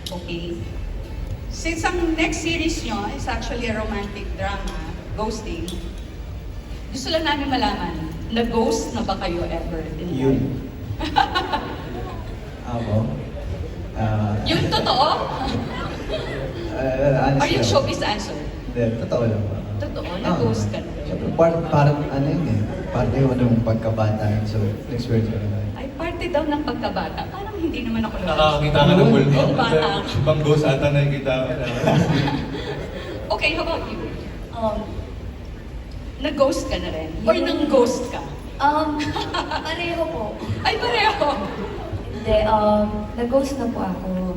Okay? Since ang next series nyo is actually a romantic drama, Ghosting, gusto lang namin malaman, na-ghost na ba kayo ever in Yun. life? Ako? Yung totoo? Honestly, Or yung showbiz answer? Hindi, totoo lang. Totoo, na-ghost ka na. Siyempre, parang ano yun eh. Parte yun ng pagkabata. So, experience ko naman. Ay, parte daw ng pagkabata. Parang hindi naman ako Nakakakita ka ng multo. Yung bata. Ibang ghost ata nakikita ko. Okay, how about you? Na-ghost ka na rin? Or nang-ghost ka? Pareho po. Ay, pareho! Hindi, nag-ghost na po ako.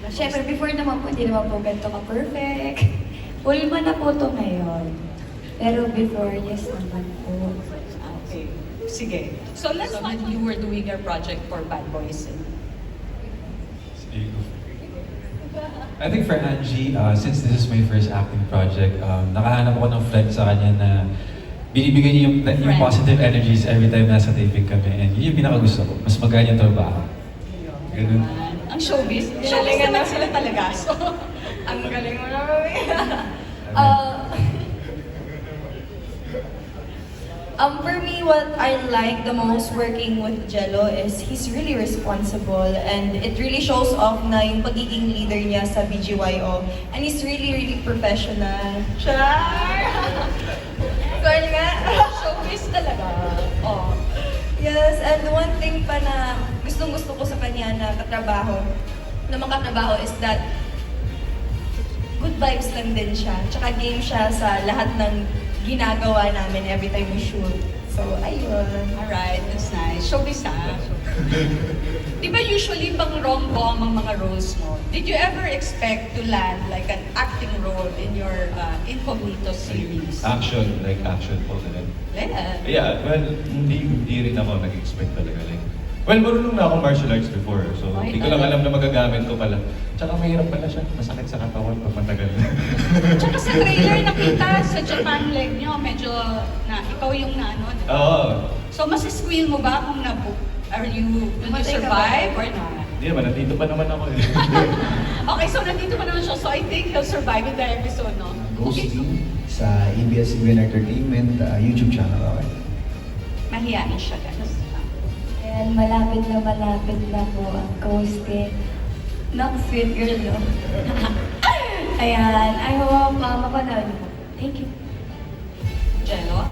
Siyempre, before naman po, hindi naman po ganito ka-perfect. Ulma na po to ngayon. Pero before, yes naman po. Okay. Sige. So let's find you were doing your project for Bad Boys. I think for Angie, since this is my first acting project, nakahanap ako ng friend sa kanya na binibigay niya yung Friend. positive energies every time nasa taping kami. And yun yung pinakagusto ko. Mas magaan yung trabaho. Ganun. Ang showbiz. Showbiz naman sila talaga. So, Ang galing mo naman. For me, what I like the most working with Jello is he's really responsible and it really shows off na yung pagiging leader niya sa BGYO. And he's really professional. Char! Kaya nga? showbiz talaga. Oh. Yes, and one thing pa na gustong-gusto ko sa kanya na makatrabaho is that good vibes lang din siya. Tsaka game siya sa lahat ng ginagawa namin every time we shoot. So, ayun. Alright, that's nice. Showbiz ha? Di ba usually pang rom-com ang mga roles mo? Did you ever expect to land like an acting role in your Incognito series? Action, like action po ganun. Yeah. Yeah, well, hindi rin ako nag-expect talaga. Like, well, marunong na akong martial arts before, so Ay, hindi ko lang alam na magagamit ko pala. Tsaka mahirap pala siya, masakit sa katawan pag matagal. Tsaka sa trailer nakita sa Japan leg nyo, medyo na ikaw yung naano. Diba? Oo. So masisqueal mo ba kung are you, did you Matay ka survive ba? or not? Hindi naman, nandito pa naman ako eh. Okay, so nandito pa naman siya. So I think he'll survive in the episode, no? Okay, so Ghosting sa ABS-CBN Entertainment YouTube channel. Okay? mahihain siya, guys. And malapit na po ang ghosting. Knoxville girl, no? Ayan, I hope mapanood niyo po. Thank you. Jello?